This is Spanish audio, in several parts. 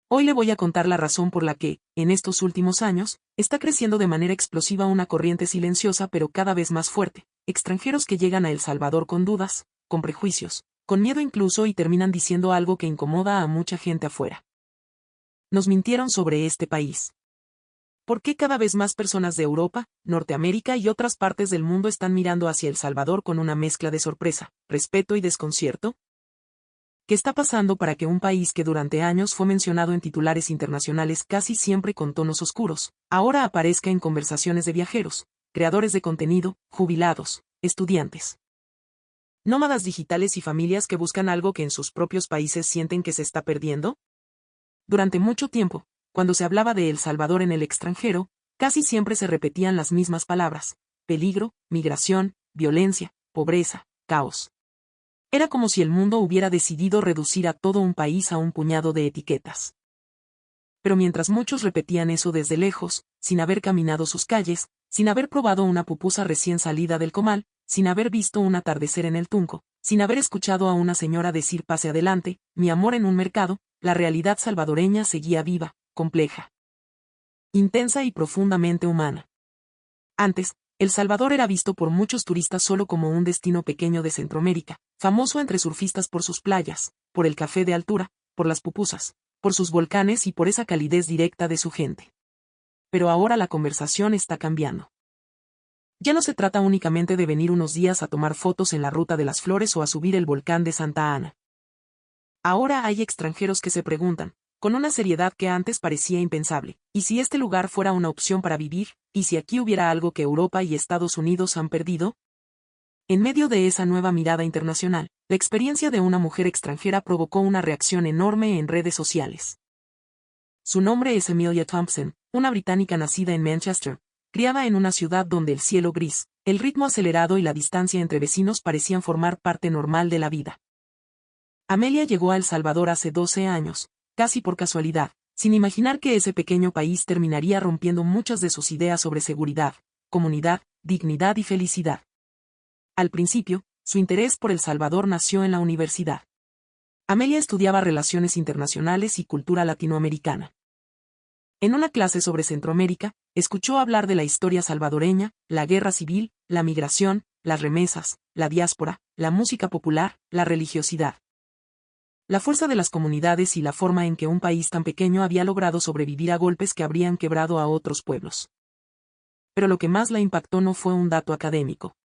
Hoy le voy a contar la razón por la que, en estos últimos años, está creciendo de manera explosiva una corriente silenciosa pero cada vez más fuerte, extranjeros que llegan a El Salvador con dudas, con prejuicios, con miedo incluso y terminan diciendo algo que incomoda a mucha gente afuera. Nos mintieron sobre este país. ¿Por qué cada vez más personas de Europa, Norteamérica y otras partes del mundo están mirando hacia El Salvador con una mezcla de sorpresa, respeto y desconcierto? ¿Qué está pasando para que un país que durante años fue mencionado en titulares internacionales casi siempre con tonos oscuros, ahora aparezca en conversaciones de viajeros, creadores de contenido, jubilados, estudiantes, nómadas digitales y familias que buscan algo que en sus propios países sienten que se está perdiendo? Durante mucho tiempo, cuando se hablaba de El Salvador en el extranjero, casi siempre se repetían las mismas palabras: peligro, migración, violencia, pobreza, caos. Era como si el mundo hubiera decidido reducir a todo un país a un puñado de etiquetas. Pero mientras muchos repetían eso desde lejos, sin haber caminado sus calles, sin haber probado una pupusa recién salida del comal, sin haber visto un atardecer en el Tunco, sin haber escuchado a una señora decir pase adelante, mi amor en un mercado, la realidad salvadoreña seguía viva, compleja, intensa y profundamente humana. Antes, El Salvador era visto por muchos turistas solo como un destino pequeño de Centroamérica, famoso entre surfistas por sus playas, por el café de altura, por las pupusas, por sus volcanes y por esa calidez directa de su gente. Pero ahora la conversación está cambiando. Ya no se trata únicamente de venir unos días a tomar fotos en la Ruta de las Flores o a subir el volcán de Santa Ana. Ahora hay extranjeros que se preguntan, con una seriedad que antes parecía impensable, ¿y si este lugar fuera una opción para vivir, y si aquí hubiera algo que Europa y Estados Unidos han perdido? En medio de esa nueva mirada internacional, la experiencia de una mujer extranjera provocó una reacción enorme en redes sociales. Su nombre es Emilia Thompson, una británica nacida en Manchester, criada en una ciudad donde el cielo gris, el ritmo acelerado y la distancia entre vecinos parecían formar parte normal de la vida. Amelia llegó a El Salvador hace 12 años, casi por casualidad, sin imaginar que ese pequeño país terminaría rompiendo muchas de sus ideas sobre seguridad, comunidad, dignidad y felicidad. Al principio, su interés por El Salvador nació en la universidad. Amelia estudiaba Relaciones Internacionales y Cultura Latinoamericana. En una clase sobre Centroamérica, escuchó hablar de la historia salvadoreña, la guerra civil, la migración, las remesas, la diáspora, la música popular, la religiosidad, la fuerza de las comunidades y la forma en que un país tan pequeño había logrado sobrevivir a golpes que habrían quebrado a otros pueblos. Pero lo que más la impactó no fue un dato académico.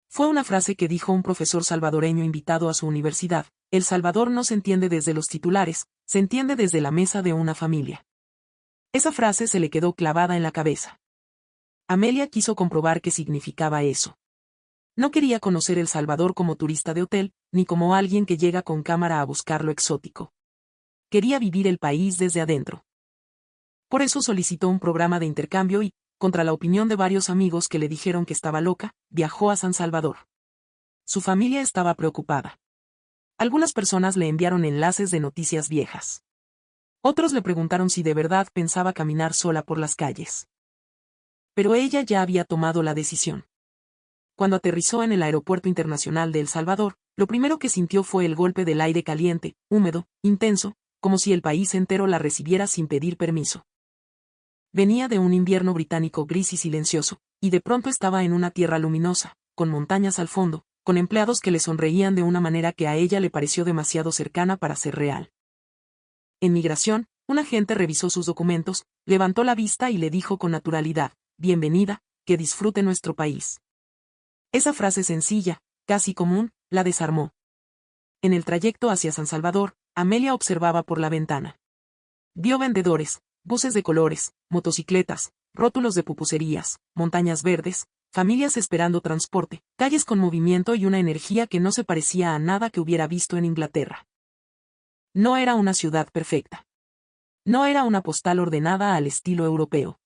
Fue una frase que dijo un profesor salvadoreño invitado a su universidad: El Salvador no se entiende desde los titulares, se entiende desde la mesa de una familia. Esa frase se le quedó clavada en la cabeza. Amelia quiso comprobar qué significaba eso. No quería conocer El Salvador como turista de hotel, ni como alguien que llega con cámara a buscar lo exótico. Quería vivir el país desde adentro. Por eso solicitó un programa de intercambio y, contra la opinión de varios amigos que le dijeron que estaba loca, viajó a San Salvador. Su familia estaba preocupada. Algunas personas le enviaron enlaces de noticias viejas. Otros le preguntaron si de verdad pensaba caminar sola por las calles. Pero ella ya había tomado la decisión. Cuando aterrizó en el Aeropuerto Internacional de El Salvador, lo primero que sintió fue el golpe del aire caliente, húmedo, intenso, como si el país entero la recibiera sin pedir permiso. Venía de un invierno británico gris y silencioso, y de pronto estaba en una tierra luminosa, con montañas al fondo, con empleados que le sonreían de una manera que a ella le pareció demasiado cercana para ser real. En migración, un agente revisó sus documentos, levantó la vista y le dijo con naturalidad: bienvenida, que disfrute nuestro país. Esa frase sencilla, casi común, la desarmó. En el trayecto hacia San Salvador, Amelia observaba por la ventana. Vio vendedores, buses de colores, motocicletas, rótulos de pupuserías, montañas verdes, familias esperando transporte, calles con movimiento y una energía que no se parecía a nada que hubiera visto en Inglaterra. No era una ciudad perfecta. No era una postal ordenada al estilo europeo.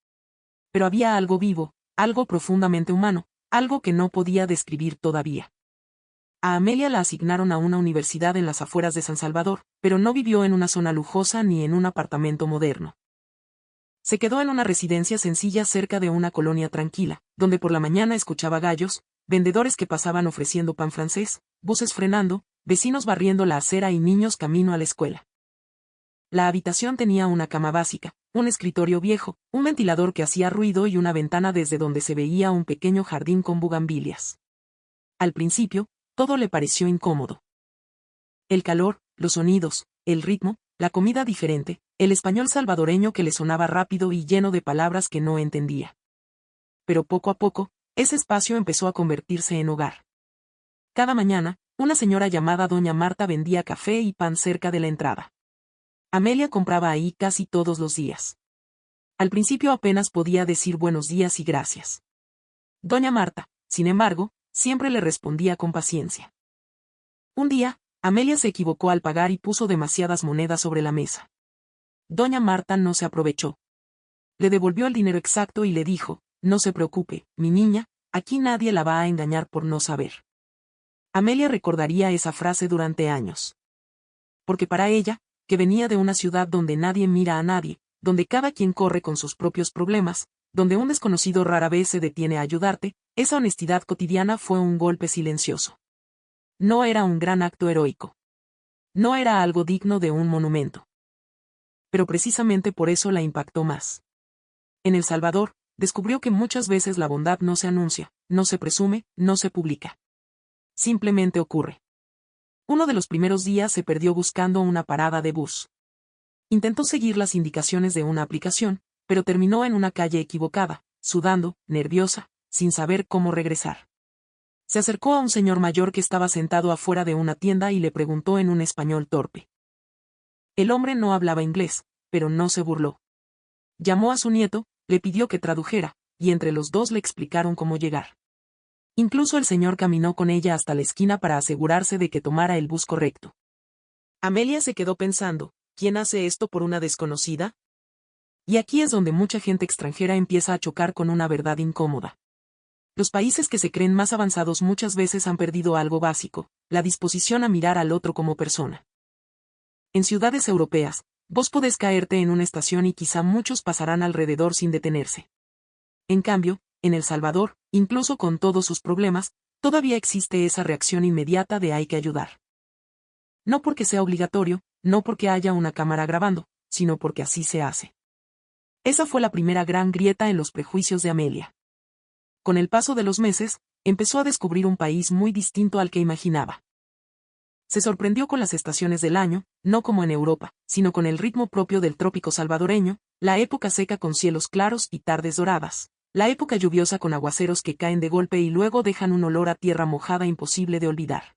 Pero había algo vivo, algo profundamente humano, algo que no podía describir todavía. A Amelia la asignaron a una universidad en las afueras de San Salvador, pero no vivió en una zona lujosa ni en un apartamento moderno. Se quedó en una residencia sencilla cerca de una colonia tranquila, donde por la mañana escuchaba gallos, vendedores que pasaban ofreciendo pan francés, buses frenando, vecinos barriendo la acera y niños camino a la escuela. La habitación tenía una cama básica, un escritorio viejo, un ventilador que hacía ruido y una ventana desde donde se veía un pequeño jardín con bugambilias. Al principio, todo le pareció incómodo. El calor, los sonidos, el ritmo, la comida diferente, el español salvadoreño que le sonaba rápido y lleno de palabras que no entendía. Pero poco a poco, ese espacio empezó a convertirse en hogar. Cada mañana, una señora llamada Doña Marta vendía café y pan cerca de la entrada. Amelia compraba ahí casi todos los días. Al principio apenas podía decir buenos días y gracias. Doña Marta, sin embargo, siempre le respondía con paciencia. Un día, Amelia se equivocó al pagar y puso demasiadas monedas sobre la mesa. Doña Marta no se aprovechó. Le devolvió el dinero exacto y le dijo, no se preocupe, mi niña, aquí nadie la va a engañar por no saber. Amelia recordaría esa frase durante años. Porque para ella, que venía de una ciudad donde nadie mira a nadie, donde cada quien corre con sus propios problemas, donde un desconocido rara vez se detiene a ayudarte, esa honestidad cotidiana fue un golpe silencioso. No era un gran acto heroico. No era algo digno de un monumento. Pero precisamente por eso la impactó más. En El Salvador, descubrió que muchas veces la bondad no se anuncia, no se presume, no se publica. Simplemente ocurre. Uno de los primeros días se perdió buscando una parada de bus. Intentó seguir las indicaciones de una aplicación, pero terminó en una calle equivocada, sudando, nerviosa, sin saber cómo regresar. Se acercó a un señor mayor que estaba sentado afuera de una tienda y le preguntó en un español torpe. El hombre no hablaba inglés, pero no se burló. Llamó a su nieto, le pidió que tradujera, y entre los dos le explicaron cómo llegar. Incluso el señor caminó con ella hasta la esquina para asegurarse de que tomara el bus correcto. Amelia se quedó pensando, ¿quién hace esto por una desconocida? Y aquí es donde mucha gente extranjera empieza a chocar con una verdad incómoda. Los países que se creen más avanzados muchas veces han perdido algo básico, la disposición a mirar al otro como persona. En ciudades europeas, vos podés caerte en una estación y quizá muchos pasarán alrededor sin detenerse. En cambio, en El Salvador, incluso con todos sus problemas, todavía existe esa reacción inmediata de hay que ayudar. No porque sea obligatorio, no porque haya una cámara grabando, sino porque así se hace. Esa fue la primera gran grieta en los prejuicios de Amelia. Con el paso de los meses, empezó a descubrir un país muy distinto al que imaginaba. Se sorprendió con las estaciones del año, no como en Europa, sino con el ritmo propio del trópico salvadoreño, la época seca con cielos claros y tardes doradas, la época lluviosa con aguaceros que caen de golpe y luego dejan un olor a tierra mojada imposible de olvidar.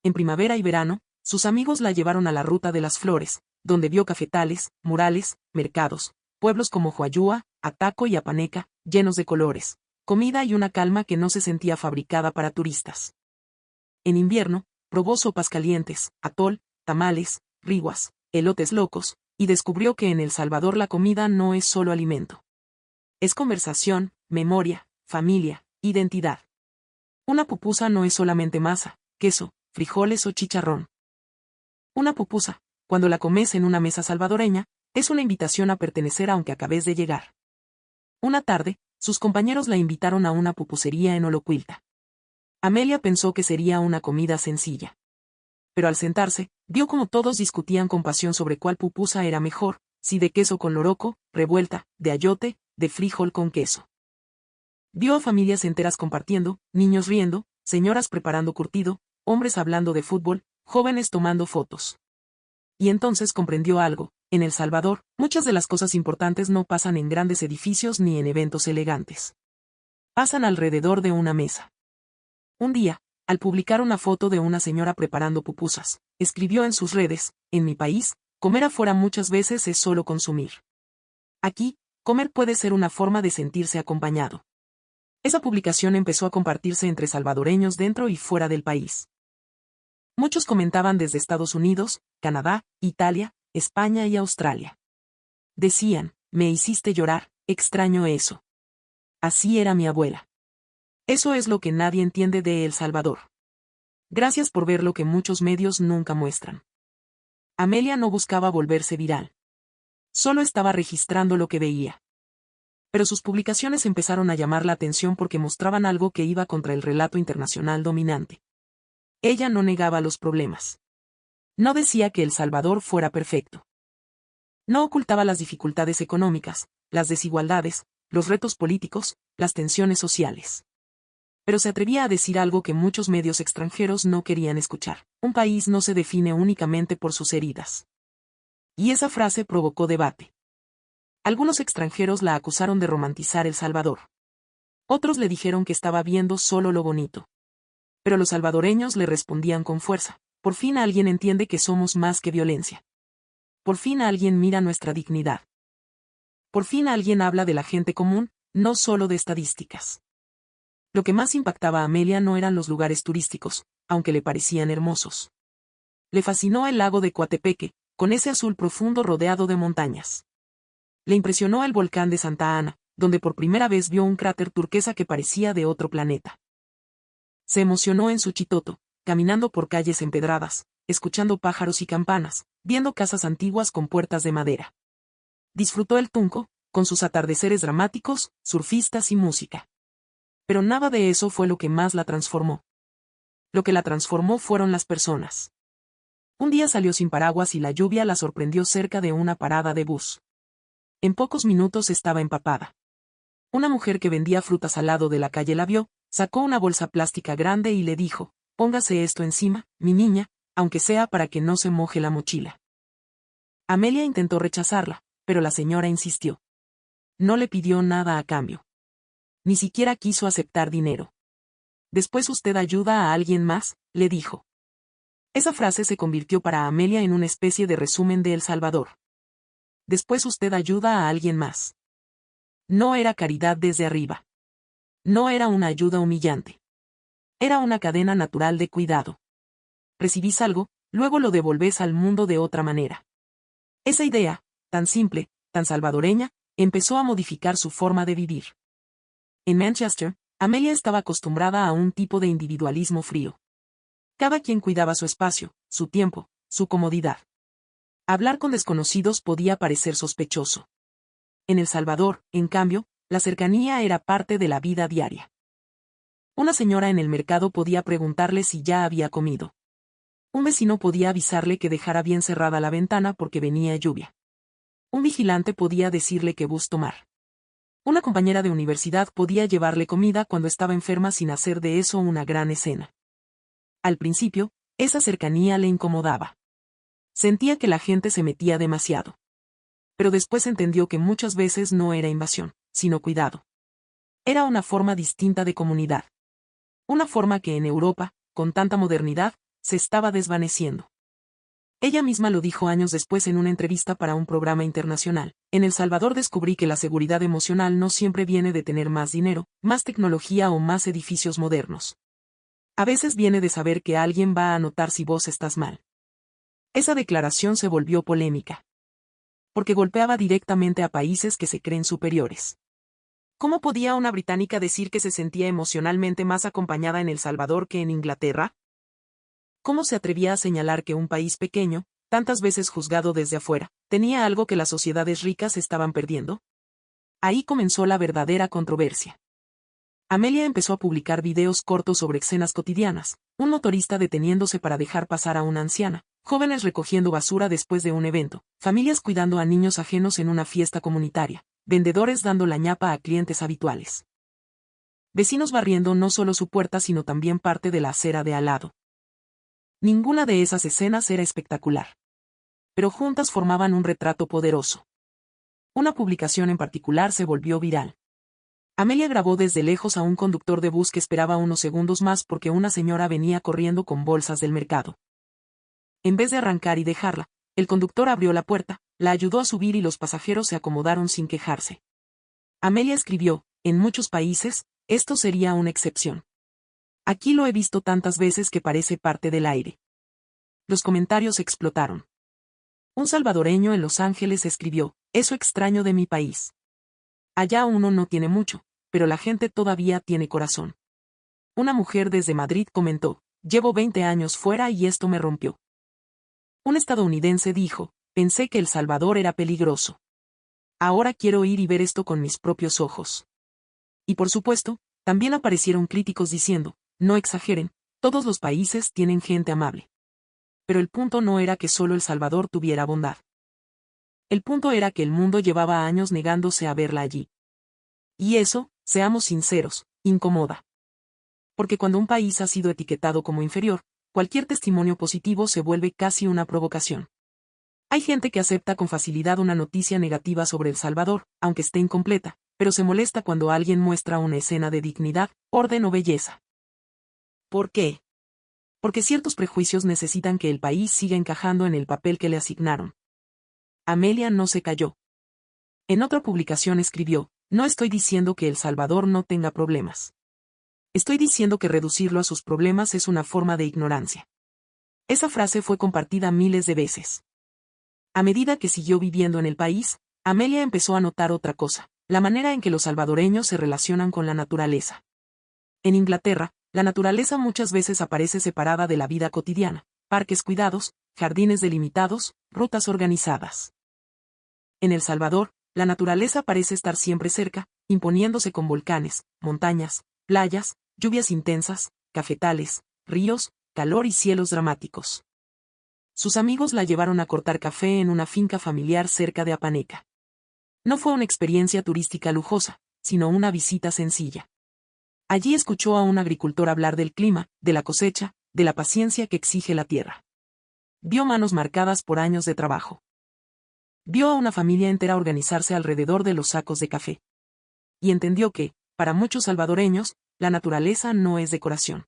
En primavera y verano, sus amigos la llevaron a la Ruta de las Flores, donde vio cafetales, murales, mercados, pueblos como Huayúa, Ataco y Apaneca, llenos de colores, comida y una calma que no se sentía fabricada para turistas. En invierno, probó sopas calientes, atol, tamales, riguas, elotes locos, y descubrió que en El Salvador la comida no es solo alimento. Es conversación, memoria, familia, identidad. Una pupusa no es solamente masa, queso, frijoles o chicharrón. Una pupusa, cuando la comes en una mesa salvadoreña, es una invitación a pertenecer aunque acabes de llegar. Una tarde, sus compañeros la invitaron a una pupusería en Olocuilta. Amelia pensó que sería una comida sencilla. Pero al sentarse, vio como todos discutían con pasión sobre cuál pupusa era mejor, si de queso con loroco, revuelta, de ayote, de frijol con queso. Vio a familias enteras compartiendo, niños riendo, señoras preparando curtido, hombres hablando de fútbol, jóvenes tomando fotos. Y entonces comprendió algo: en El Salvador, muchas de las cosas importantes no pasan en grandes edificios ni en eventos elegantes. Pasan alrededor de una mesa. Un día, al publicar una foto de una señora preparando pupusas, escribió en sus redes: en mi país, comer afuera muchas veces es solo consumir. Aquí, comer puede ser una forma de sentirse acompañado. Esa publicación empezó a compartirse entre salvadoreños dentro y fuera del país. Muchos comentaban desde Estados Unidos, Canadá, Italia, España y Australia. Decían: me hiciste llorar, extraño eso. Así era mi abuela. Eso es lo que nadie entiende de El Salvador. Gracias por ver lo que muchos medios nunca muestran. Amelia no buscaba volverse viral. Solo estaba registrando lo que veía. Pero sus publicaciones empezaron a llamar la atención porque mostraban algo que iba contra el relato internacional dominante. Ella no negaba los problemas. No decía que El Salvador fuera perfecto. No ocultaba las dificultades económicas, las desigualdades, los retos políticos, las tensiones sociales. Pero se atrevía a decir algo que muchos medios extranjeros no querían escuchar: un país no se define únicamente por sus heridas. Y esa frase provocó debate. Algunos extranjeros la acusaron de romantizar El Salvador. Otros le dijeron que estaba viendo solo lo bonito. Pero los salvadoreños le respondían con fuerza: por fin alguien entiende que somos más que violencia. Por fin alguien mira nuestra dignidad. Por fin alguien habla de la gente común, no solo de estadísticas. Lo que más impactaba a Amelia no eran los lugares turísticos, aunque le parecían hermosos. Le fascinó el lago de Coatepeque, con ese azul profundo rodeado de montañas. Le impresionó el volcán de Santa Ana, donde por primera vez vio un cráter turquesa que parecía de otro planeta. Se emocionó en Suchitoto, caminando por calles empedradas, escuchando pájaros y campanas, viendo casas antiguas con puertas de madera. Disfrutó el Tunco, con sus atardeceres dramáticos, surfistas y música. Pero nada de eso fue lo que más la transformó. Lo que la transformó fueron las personas. Un día salió sin paraguas y la lluvia la sorprendió cerca de una parada de bus. En pocos minutos estaba empapada. Una mujer que vendía frutas al lado de la calle la vio, sacó una bolsa plástica grande y le dijo: póngase esto encima, mi niña, aunque sea para que no se moje la mochila. Amelia intentó rechazarla, pero la señora insistió. No le pidió nada a cambio. Ni siquiera quiso aceptar dinero. Después usted ayuda a alguien más, le dijo. Esa frase se convirtió para Amelia en una especie de resumen de El Salvador. Después usted ayuda a alguien más. No era caridad desde arriba. No era una ayuda humillante. Era una cadena natural de cuidado. Recibís algo, luego lo devolvés al mundo de otra manera. Esa idea, tan simple, tan salvadoreña, empezó a modificar su forma de vivir. En Manchester, Amelia estaba acostumbrada a un tipo de individualismo frío. Cada quien cuidaba su espacio, su tiempo, su comodidad. Hablar con desconocidos podía parecer sospechoso. En El Salvador, en cambio, la cercanía era parte de la vida diaria. Una señora en el mercado podía preguntarle si ya había comido. Un vecino podía avisarle que dejara bien cerrada la ventana porque venía lluvia. Un vigilante podía decirle qué bus tomar. Una compañera de universidad podía llevarle comida cuando estaba enferma sin hacer de eso una gran escena. Al principio, esa cercanía le incomodaba. Sentía que la gente se metía demasiado. Pero después entendió que muchas veces no era invasión, sino cuidado. Era una forma distinta de comunidad. Una forma que en Europa, con tanta modernidad, se estaba desvaneciendo. Ella misma lo dijo años después en una entrevista para un programa internacional: en El Salvador descubrí que la seguridad emocional no siempre viene de tener más dinero, más tecnología o más edificios modernos. A veces viene de saber que alguien va a notar si vos estás mal. Esa declaración se volvió polémica. Porque golpeaba directamente a países que se creen superiores. ¿Cómo podía una británica decir que se sentía emocionalmente más acompañada en El Salvador que en Inglaterra? ¿Cómo se atrevía a señalar que un país pequeño, tantas veces juzgado desde afuera, tenía algo que las sociedades ricas estaban perdiendo? Ahí comenzó la verdadera controversia. Amelia empezó a publicar videos cortos sobre escenas cotidianas: un motorista deteniéndose para dejar pasar a una anciana, jóvenes recogiendo basura después de un evento, familias cuidando a niños ajenos en una fiesta comunitaria, vendedores dando la ñapa a clientes habituales. Vecinos barriendo no solo su puerta sino también parte de la acera de al lado. Ninguna de esas escenas era espectacular. Pero juntas formaban un retrato poderoso. Una publicación en particular se volvió viral. Amelia grabó desde lejos a un conductor de bus que esperaba unos segundos más porque una señora venía corriendo con bolsas del mercado. En vez de arrancar y dejarla, el conductor abrió la puerta, la ayudó a subir y los pasajeros se acomodaron sin quejarse. Amelia escribió: en muchos países, esto sería una excepción. Aquí lo he visto tantas veces que parece parte del aire. Los comentarios explotaron. Un salvadoreño en Los Ángeles escribió: eso extraño de mi país. Allá uno no tiene mucho, pero la gente todavía tiene corazón. Una mujer desde Madrid comentó: llevo 20 años fuera y esto me rompió. Un estadounidense dijo: pensé que El Salvador era peligroso. Ahora quiero ir y ver esto con mis propios ojos. Y por supuesto, también aparecieron críticos diciendo: no exageren, todos los países tienen gente amable. Pero el punto no era que solo El Salvador tuviera bondad. El punto era que el mundo llevaba años negándose a verla allí. Y eso, seamos sinceros, incomoda. Porque cuando un país ha sido etiquetado como inferior, cualquier testimonio positivo se vuelve casi una provocación. Hay gente que acepta con facilidad una noticia negativa sobre El Salvador, aunque esté incompleta, pero se molesta cuando alguien muestra una escena de dignidad, orden o belleza. ¿Por qué? Porque ciertos prejuicios necesitan que el país siga encajando en el papel que le asignaron. Amelia no se calló. En otra publicación escribió: no estoy diciendo que El Salvador no tenga problemas. Estoy diciendo que reducirlo a sus problemas es una forma de ignorancia. Esa frase fue compartida miles de veces. A medida que siguió viviendo en el país, Amelia empezó a notar otra cosa: la manera en que los salvadoreños se relacionan con la naturaleza. En Inglaterra, la naturaleza muchas veces aparece separada de la vida cotidiana: parques cuidados, jardines delimitados, rutas organizadas. En El Salvador, la naturaleza parece estar siempre cerca, imponiéndose con volcanes, montañas, playas, lluvias intensas, cafetales, ríos, calor y cielos dramáticos. Sus amigos la llevaron a cortar café en una finca familiar cerca de Apaneca. No fue una experiencia turística lujosa, sino una visita sencilla. Allí escuchó a un agricultor hablar del clima, de la cosecha, de la paciencia que exige la tierra. Vio manos marcadas por años de trabajo. Vio a una familia entera organizarse alrededor de los sacos de café. Y entendió que, para muchos salvadoreños, la naturaleza no es decoración.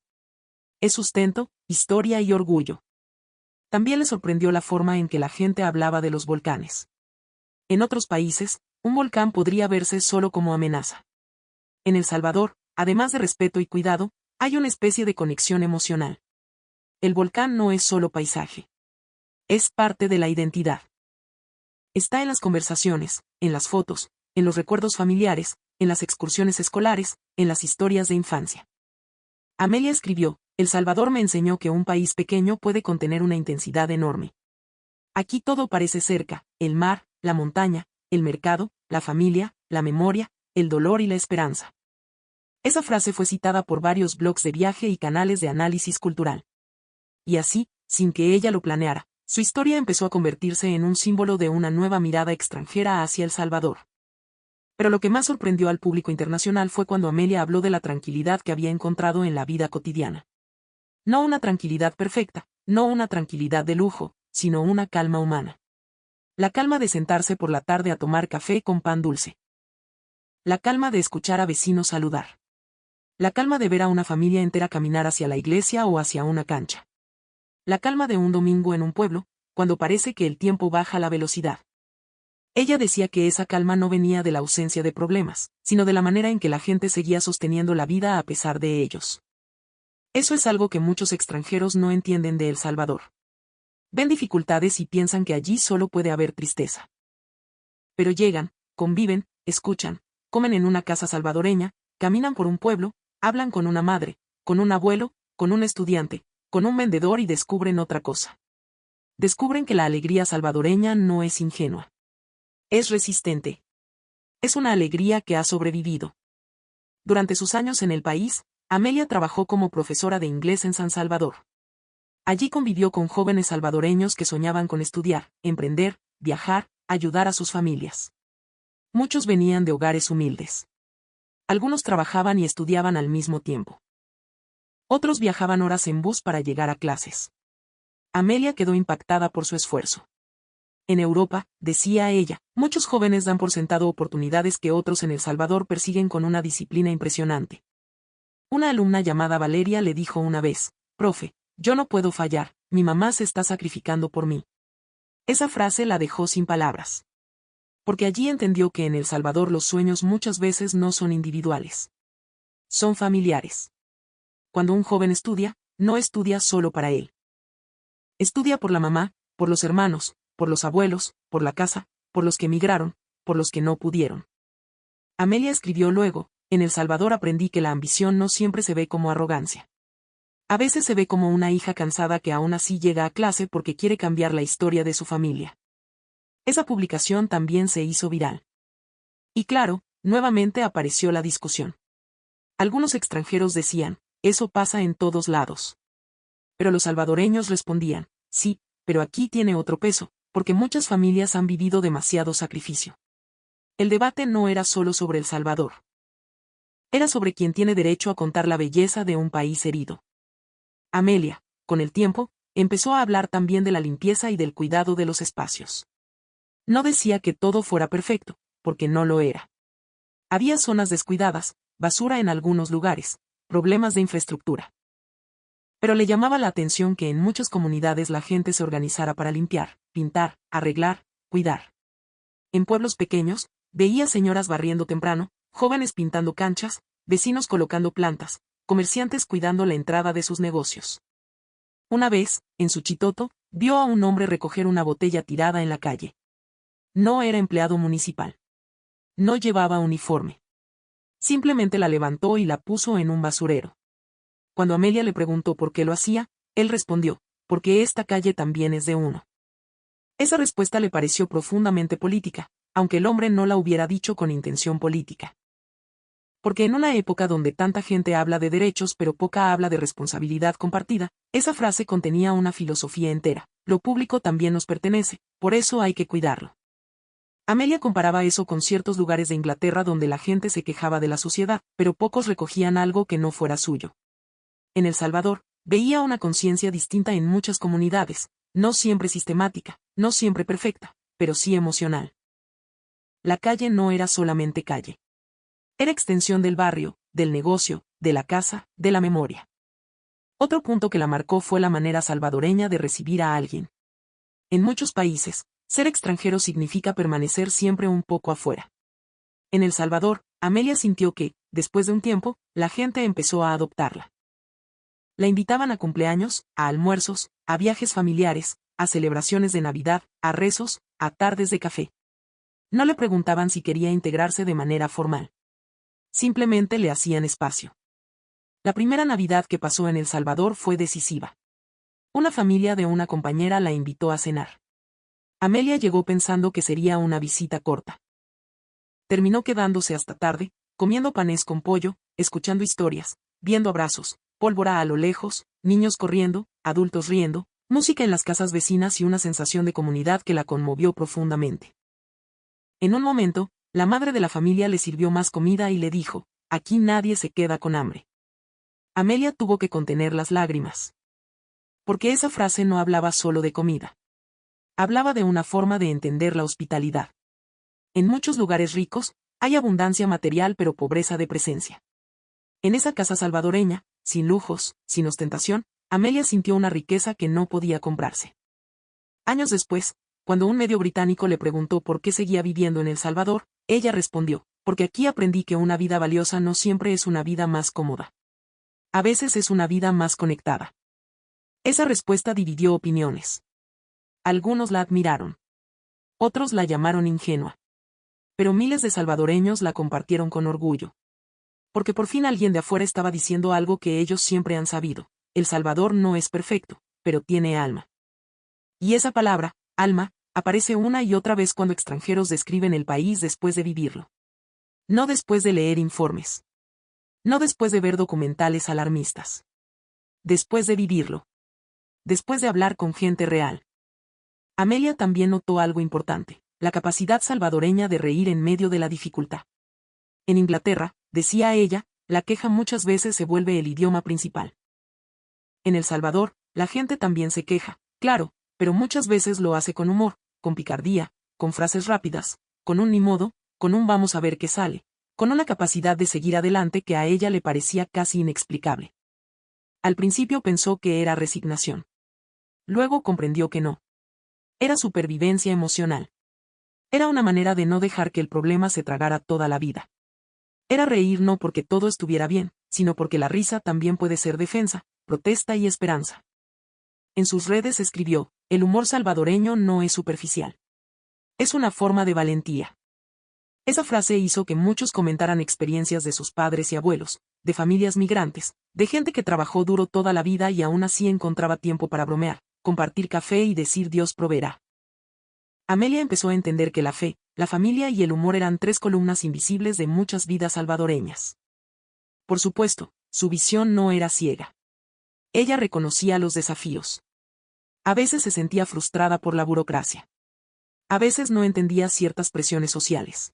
Es sustento, historia y orgullo. También le sorprendió la forma en que la gente hablaba de los volcanes. En otros países, un volcán podría verse solo como amenaza. En El Salvador, además de respeto y cuidado, hay una especie de conexión emocional. El volcán no es solo paisaje. Es parte de la identidad. Está en las conversaciones, en las fotos, en los recuerdos familiares, en las excursiones escolares, en las historias de infancia. Amelia escribió: El Salvador me enseñó que un país pequeño puede contener una intensidad enorme. Aquí todo parece cerca: el mar, la montaña, el mercado, la familia, la memoria, el dolor y la esperanza. Esa frase fue citada por varios blogs de viaje y canales de análisis cultural. Y así, sin que ella lo planeara, su historia empezó a convertirse en un símbolo de una nueva mirada extranjera hacia El Salvador. Pero lo que más sorprendió al público internacional fue cuando Amelia habló de la tranquilidad que había encontrado en la vida cotidiana. No una tranquilidad perfecta, no una tranquilidad de lujo, sino una calma humana. La calma de sentarse por la tarde a tomar café con pan dulce. La calma de escuchar a vecinos saludar. La calma de ver a una familia entera caminar hacia la iglesia o hacia una cancha. La calma de un domingo en un pueblo, cuando parece que el tiempo baja la velocidad. Ella decía que esa calma no venía de la ausencia de problemas, sino de la manera en que la gente seguía sosteniendo la vida a pesar de ellos. Eso es algo que muchos extranjeros no entienden de El Salvador. Ven dificultades y piensan que allí solo puede haber tristeza. Pero llegan, conviven, escuchan, comen en una casa salvadoreña, caminan por un pueblo, hablan con una madre, con un abuelo, con un estudiante, con un vendedor y descubren otra cosa. Descubren que la alegría salvadoreña no es ingenua. Es resistente. Es una alegría que ha sobrevivido. Durante sus años en el país, Amelia trabajó como profesora de inglés en San Salvador. Allí convivió con jóvenes salvadoreños que soñaban con estudiar, emprender, viajar, ayudar a sus familias. Muchos venían de hogares humildes. Algunos trabajaban y estudiaban al mismo tiempo. Otros viajaban horas en bus para llegar a clases. Amelia quedó impactada por su esfuerzo. En Europa, decía ella, muchos jóvenes dan por sentado oportunidades que otros en El Salvador persiguen con una disciplina impresionante. Una alumna llamada Valeria le dijo una vez: profe, yo no puedo fallar, mi mamá se está sacrificando por mí. Esa frase la dejó sin palabras. Porque allí entendió que en El Salvador los sueños muchas veces no son individuales. Son familiares. Cuando un joven estudia, no estudia solo para él. Estudia por la mamá, por los hermanos, por los abuelos, por la casa, por los que emigraron, por los que no pudieron. Amelia escribió luego: en El Salvador aprendí que la ambición no siempre se ve como arrogancia. A veces se ve como una hija cansada que aún así llega a clase porque quiere cambiar la historia de su familia. Esa publicación también se hizo viral. Y claro, nuevamente apareció la discusión. Algunos extranjeros decían: eso pasa en todos lados. Pero los salvadoreños respondían: sí, pero aquí tiene otro peso, porque muchas familias han vivido demasiado sacrificio. El debate no era solo sobre El Salvador. Era sobre quién tiene derecho a contar la belleza de un país herido. Amelia, con el tiempo, empezó a hablar también de la limpieza y del cuidado de los espacios. No decía que todo fuera perfecto, porque no lo era. Había zonas descuidadas, basura en algunos lugares, problemas de infraestructura. Pero le llamaba la atención que en muchas comunidades la gente se organizara para limpiar, pintar, arreglar, cuidar. En pueblos pequeños, veía señoras barriendo temprano, jóvenes pintando canchas, vecinos colocando plantas, comerciantes cuidando la entrada de sus negocios. Una vez, en Suchitoto, vio a un hombre recoger una botella tirada en la calle. No era empleado municipal. No llevaba uniforme. Simplemente la levantó y la puso en un basurero. Cuando Amelia le preguntó por qué lo hacía, él respondió, porque esta calle también es de uno. Esa respuesta le pareció profundamente política, aunque el hombre no la hubiera dicho con intención política. Porque en una época donde tanta gente habla de derechos pero poca habla de responsabilidad compartida, esa frase contenía una filosofía entera. Lo público también nos pertenece, por eso hay que cuidarlo. Amelia comparaba eso con ciertos lugares de Inglaterra donde la gente se quejaba de la suciedad, pero pocos recogían algo que no fuera suyo. En El Salvador, veía una conciencia distinta en muchas comunidades, no siempre sistemática, no siempre perfecta, pero sí emocional. La calle no era solamente calle. Era extensión del barrio, del negocio, de la casa, de la memoria. Otro punto que la marcó fue la manera salvadoreña de recibir a alguien. En muchos países, ser extranjero significa permanecer siempre un poco afuera. En El Salvador, Amelia sintió que, después de un tiempo, la gente empezó a adoptarla. La invitaban a cumpleaños, a almuerzos, a viajes familiares, a celebraciones de Navidad, a rezos, a tardes de café. No le preguntaban si quería integrarse de manera formal. Simplemente le hacían espacio. La primera Navidad que pasó en El Salvador fue decisiva. Una familia de una compañera la invitó a cenar. Amelia llegó pensando que sería una visita corta. Terminó quedándose hasta tarde, comiendo panés con pollo, escuchando historias, viendo abrazos, pólvora a lo lejos, niños corriendo, adultos riendo, música en las casas vecinas y una sensación de comunidad que la conmovió profundamente. En un momento, la madre de la familia le sirvió más comida y le dijo, aquí nadie se queda con hambre. Amelia tuvo que contener las lágrimas. Porque esa frase no hablaba solo de comida. Hablaba de una forma de entender la hospitalidad. En muchos lugares ricos, hay abundancia material pero pobreza de presencia. En esa casa salvadoreña, sin lujos, sin ostentación, Amelia sintió una riqueza que no podía comprarse. Años después, cuando un medio británico le preguntó por qué seguía viviendo en El Salvador, ella respondió, porque aquí aprendí que una vida valiosa no siempre es una vida más cómoda. A veces es una vida más conectada. Esa respuesta dividió opiniones. Algunos la admiraron. Otros la llamaron ingenua. Pero miles de salvadoreños la compartieron con orgullo. Porque por fin alguien de afuera estaba diciendo algo que ellos siempre han sabido. El Salvador no es perfecto, pero tiene alma. Y esa palabra, alma, aparece una y otra vez cuando extranjeros describen el país después de vivirlo. No después de leer informes. No después de ver documentales alarmistas. Después de vivirlo. Después de hablar con gente real. Amelia también notó algo importante, la capacidad salvadoreña de reír en medio de la dificultad. En Inglaterra, decía ella, la queja muchas veces se vuelve el idioma principal. En El Salvador, la gente también se queja, claro, pero muchas veces lo hace con humor, con picardía, con frases rápidas, con un ni modo, con un vamos a ver qué sale, con una capacidad de seguir adelante que a ella le parecía casi inexplicable. Al principio pensó que era resignación. Luego comprendió que no. Era supervivencia emocional. Era una manera de no dejar que el problema se tragara toda la vida. Era reír no porque todo estuviera bien, sino porque la risa también puede ser defensa, protesta y esperanza. En sus redes escribió, el humor salvadoreño no es superficial. Es una forma de valentía. Esa frase hizo que muchos comentaran experiencias de sus padres y abuelos, de familias migrantes, de gente que trabajó duro toda la vida y aún así encontraba tiempo para bromear, compartir café y decir Dios proveerá. Amelia empezó a entender que la fe, la familia y el humor eran tres columnas invisibles de muchas vidas salvadoreñas. Por supuesto, su visión no era ciega. Ella reconocía los desafíos. A veces se sentía frustrada por la burocracia. A veces no entendía ciertas presiones sociales.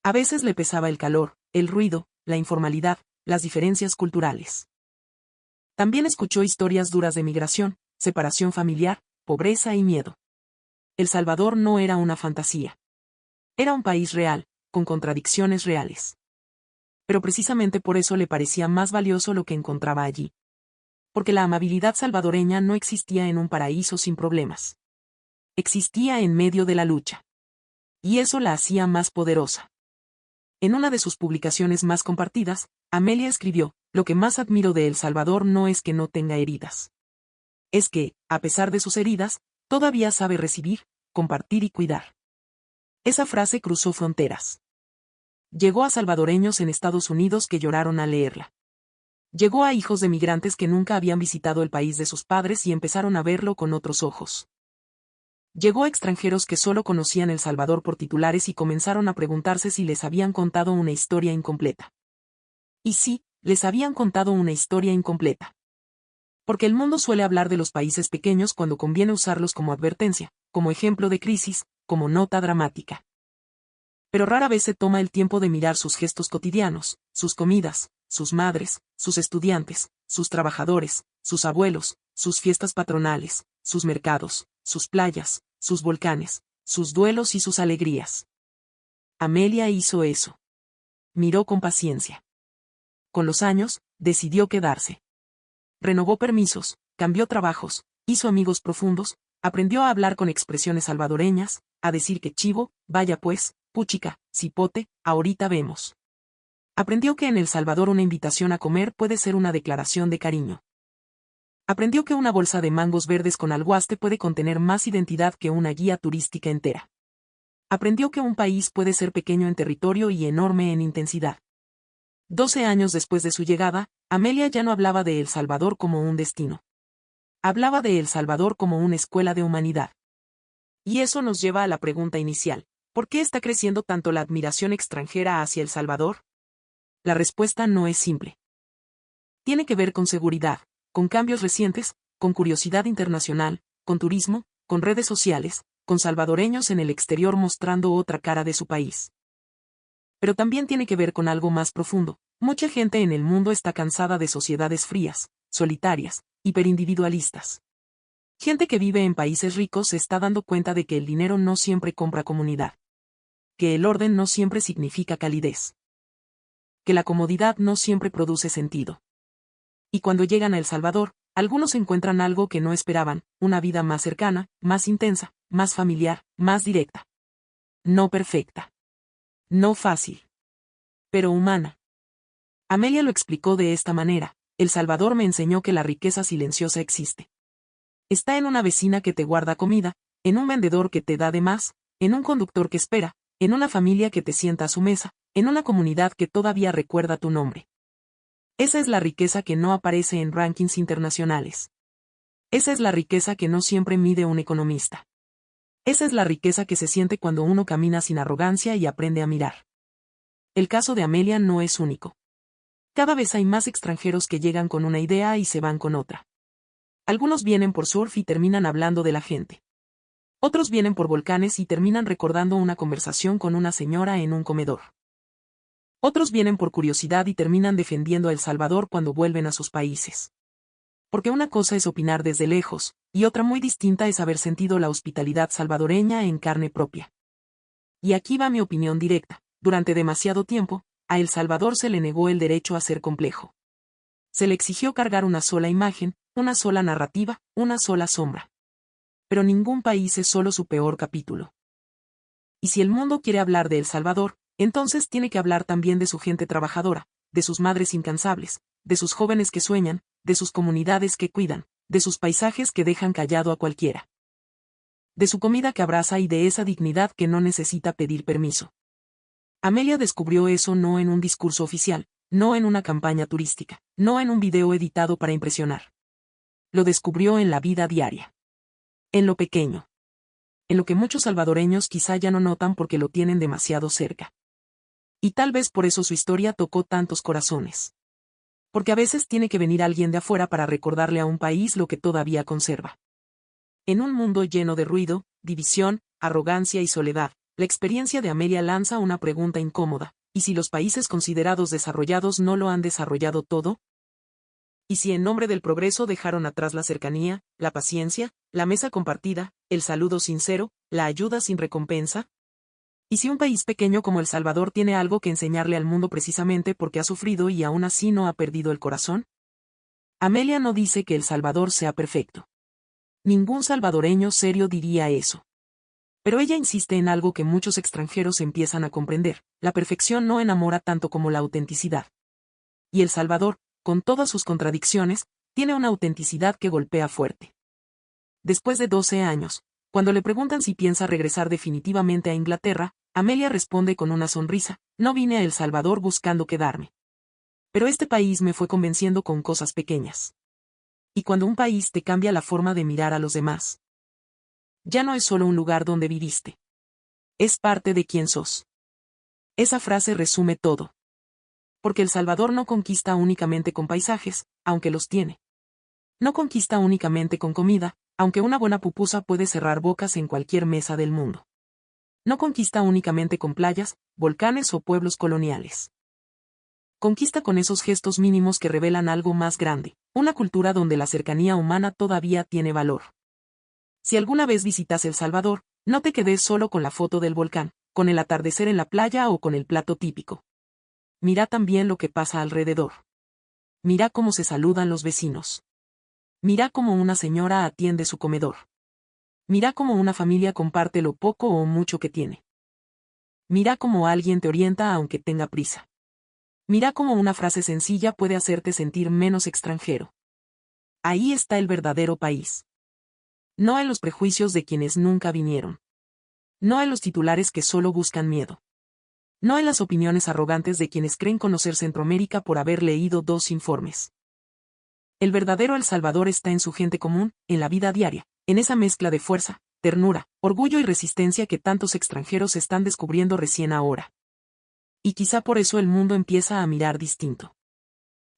A veces le pesaba el calor, el ruido, la informalidad, las diferencias culturales. También escuchó historias duras de migración, separación familiar, pobreza y miedo. El Salvador no era una fantasía. Era un país real, con contradicciones reales. Pero precisamente por eso le parecía más valioso lo que encontraba allí. Porque la amabilidad salvadoreña no existía en un paraíso sin problemas. Existía en medio de la lucha. Y eso la hacía más poderosa. En una de sus publicaciones más compartidas, Amelia escribió: "Lo que más admiro de El Salvador no es que no tenga heridas. Es que, a pesar de sus heridas, todavía sabe recibir, compartir y cuidar". Esa frase cruzó fronteras. Llegó a salvadoreños en Estados Unidos que lloraron al leerla. Llegó a hijos de migrantes que nunca habían visitado el país de sus padres y empezaron a verlo con otros ojos. Llegó a extranjeros que solo conocían El Salvador por titulares y comenzaron a preguntarse si les habían contado una historia incompleta. Y sí, les habían contado una historia incompleta. Porque el mundo suele hablar de los países pequeños cuando conviene usarlos como advertencia, como ejemplo de crisis, como nota dramática. Pero rara vez se toma el tiempo de mirar sus gestos cotidianos, sus comidas, sus madres, sus estudiantes, sus trabajadores, sus abuelos, sus fiestas patronales, sus mercados, sus playas, sus volcanes, sus duelos y sus alegrías. Amelia hizo eso. Miró con paciencia. Con los años, decidió quedarse. Renovó permisos, cambió trabajos, hizo amigos profundos, aprendió a hablar con expresiones salvadoreñas, a decir que chivo, vaya pues, puchica, cipote, ahorita vemos. Aprendió que en El Salvador una invitación a comer puede ser una declaración de cariño. Aprendió que una bolsa de mangos verdes con alguaste puede contener más identidad que una guía turística entera. Aprendió que un país puede ser pequeño en territorio y enorme en intensidad. 12 años después de su llegada, Amelia ya no hablaba de El Salvador como un destino. Hablaba de El Salvador como una escuela de humanidad. Y eso nos lleva a la pregunta inicial: ¿por qué está creciendo tanto la admiración extranjera hacia El Salvador? La respuesta no es simple. Tiene que ver con seguridad, con cambios recientes, con curiosidad internacional, con turismo, con redes sociales, con salvadoreños en el exterior mostrando otra cara de su país. Pero también tiene que ver con algo más profundo. Mucha gente en el mundo está cansada de sociedades frías, solitarias, hiperindividualistas. Gente que vive en países ricos se está dando cuenta de que el dinero no siempre compra comunidad. Que el orden no siempre significa calidez. Que la comodidad no siempre produce sentido. Y cuando llegan a El Salvador, algunos encuentran algo que no esperaban: una vida más cercana, más intensa, más familiar, más directa. No perfecta. No fácil. Pero humana. Amelia lo explicó de esta manera: El Salvador me enseñó que la riqueza silenciosa existe. Está en una vecina que te guarda comida, en un vendedor que te da de más, en un conductor que espera, en una familia que te sienta a su mesa, en una comunidad que todavía recuerda tu nombre. Esa es la riqueza que no aparece en rankings internacionales. Esa es la riqueza que no siempre mide un economista. Esa es la riqueza que se siente cuando uno camina sin arrogancia y aprende a mirar. El caso de Amelia no es único. Cada vez hay más extranjeros que llegan con una idea y se van con otra. Algunos vienen por surf y terminan hablando de la gente. Otros vienen por volcanes y terminan recordando una conversación con una señora en un comedor. Otros vienen por curiosidad y terminan defendiendo a El Salvador cuando vuelven a sus países. Porque una cosa es opinar desde lejos, y otra muy distinta es haber sentido la hospitalidad salvadoreña en carne propia. Y aquí va mi opinión directa: durante demasiado tiempo, a El Salvador se le negó el derecho a ser complejo. Se le exigió cargar una sola imagen, una sola narrativa, una sola sombra. Pero ningún país es solo su peor capítulo. Y si el mundo quiere hablar de El Salvador, entonces tiene que hablar también de su gente trabajadora, de sus madres incansables, de sus jóvenes que sueñan, de sus comunidades que cuidan, de sus paisajes que dejan callado a cualquiera. De su comida que abraza y de esa dignidad que no necesita pedir permiso. Amelia descubrió eso no en un discurso oficial, no en una campaña turística, no en un video editado para impresionar. Lo descubrió en la vida diaria. En lo pequeño. En lo que muchos salvadoreños quizá ya no notan porque lo tienen demasiado cerca. Y tal vez por eso su historia tocó tantos corazones. Porque a veces tiene que venir alguien de afuera para recordarle a un país lo que todavía conserva. En un mundo lleno de ruido, división, arrogancia y soledad, la experiencia de Amelia lanza una pregunta incómoda: ¿y si los países considerados desarrollados no lo han desarrollado todo? ¿Y si en nombre del progreso dejaron atrás la cercanía, la paciencia, la mesa compartida, el saludo sincero, la ayuda sin recompensa? ¿Y si un país pequeño como El Salvador tiene algo que enseñarle al mundo precisamente porque ha sufrido y aún así no ha perdido el corazón? Amelia no dice que El Salvador sea perfecto. Ningún salvadoreño serio diría eso. Pero ella insiste en algo que muchos extranjeros empiezan a comprender: la perfección no enamora tanto como la autenticidad. Y El Salvador, con todas sus contradicciones, tiene una autenticidad que golpea fuerte. Después de 12 años, cuando le preguntan si piensa regresar definitivamente a Inglaterra, Amelia responde con una sonrisa: no vine a El Salvador buscando quedarme. Pero este país me fue convenciendo con cosas pequeñas. Y cuando un país te cambia la forma de mirar a los demás, ya no es solo un lugar donde viviste. Es parte de quién sos. Esa frase resume todo. Porque El Salvador no conquista únicamente con paisajes, aunque los tiene. No conquista únicamente con comida, aunque una buena pupusa puede cerrar bocas en cualquier mesa del mundo. No conquista únicamente con playas, volcanes o pueblos coloniales. Conquista con esos gestos mínimos que revelan algo más grande, una cultura donde la cercanía humana todavía tiene valor. Si alguna vez visitas El Salvador, no te quedes solo con la foto del volcán, con el atardecer en la playa o con el plato típico. Mira también lo que pasa alrededor. Mira cómo se saludan los vecinos. Mira cómo una señora atiende su comedor. Mira cómo una familia comparte lo poco o mucho que tiene. Mira cómo alguien te orienta aunque tenga prisa. Mira cómo una frase sencilla puede hacerte sentir menos extranjero. Ahí está el verdadero país. No en los prejuicios de quienes nunca vinieron. No en los titulares que solo buscan miedo. No en las opiniones arrogantes de quienes creen conocer Centroamérica por haber leído 2 informes. El verdadero El Salvador está en su gente común, en la vida diaria, en esa mezcla de fuerza, ternura, orgullo y resistencia que tantos extranjeros están descubriendo recién ahora. Y quizá por eso el mundo empieza a mirar distinto.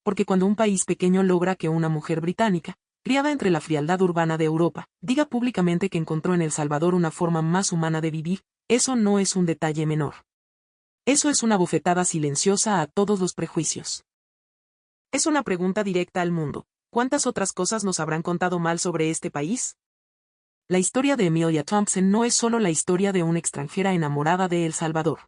Porque cuando un país pequeño logra que una mujer británica, criada entre la frialdad urbana de Europa, diga públicamente que encontró en El Salvador una forma más humana de vivir, eso no es un detalle menor. Eso es una bofetada silenciosa a todos los prejuicios. Es una pregunta directa al mundo: ¿cuántas otras cosas nos habrán contado mal sobre este país? La historia de Emilia Thompson no es solo la historia de una extranjera enamorada de El Salvador.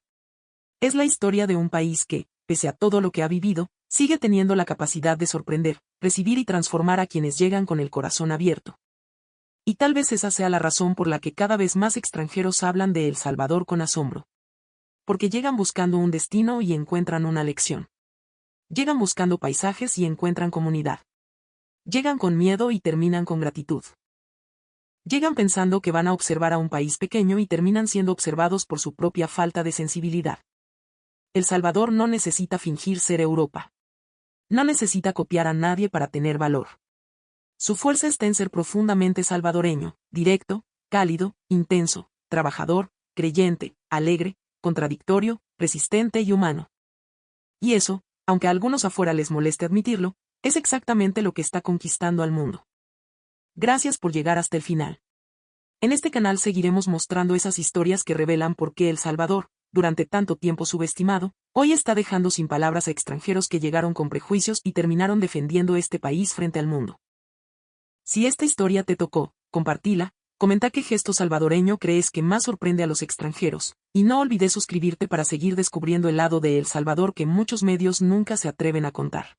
Es la historia de un país que, pese a todo lo que ha vivido, sigue teniendo la capacidad de sorprender, recibir y transformar a quienes llegan con el corazón abierto. Y tal vez esa sea la razón por la que cada vez más extranjeros hablan de El Salvador con asombro. Porque llegan buscando un destino y encuentran una lección. Llegan buscando paisajes y encuentran comunidad. Llegan con miedo y terminan con gratitud. Llegan pensando que van a observar a un país pequeño y terminan siendo observados por su propia falta de sensibilidad. El Salvador no necesita fingir ser Europa. No necesita copiar a nadie para tener valor. Su fuerza está en ser profundamente salvadoreño, directo, cálido, intenso, trabajador, creyente, alegre, contradictorio, resistente y humano. Y eso, aunque a algunos afuera les moleste admitirlo, es exactamente lo que está conquistando al mundo. Gracias por llegar hasta el final. En este canal seguiremos mostrando esas historias que revelan por qué El Salvador, durante tanto tiempo subestimado, hoy está dejando sin palabras a extranjeros que llegaron con prejuicios y terminaron defendiendo este país frente al mundo. Si esta historia te tocó, compartila, comenta qué gesto salvadoreño crees que más sorprende a los extranjeros, y no olvides suscribirte para seguir descubriendo el lado de El Salvador que muchos medios nunca se atreven a contar.